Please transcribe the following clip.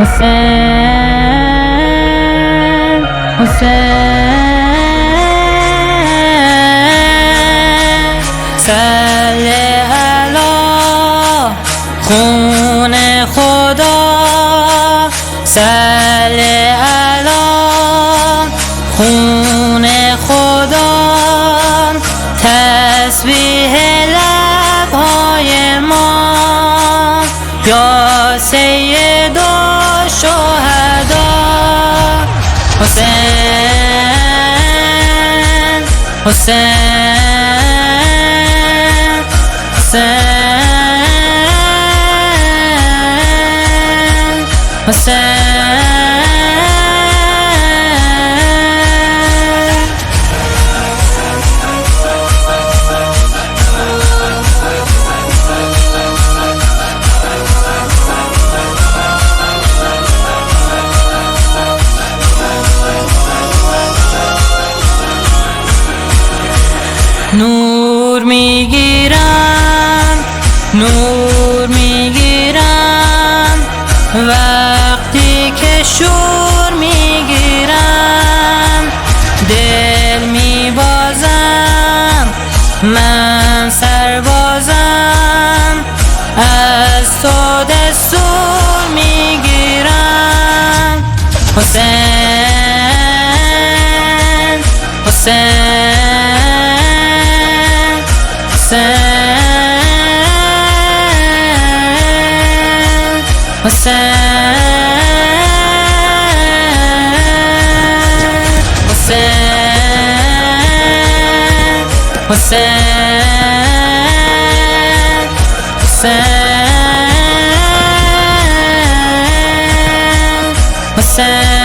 حسین حسین صلی علی خون خدا صلی علی خون خدا تسبیح لبهای ما یا سید الشهدا حسین حسین حسین حسین نور میگیرم نور میگیرم وقتی که شور میگیرم دل میبازم من سربازم از تو دستور میگیرم حسین حسین حسین حسین حسین حسین حسین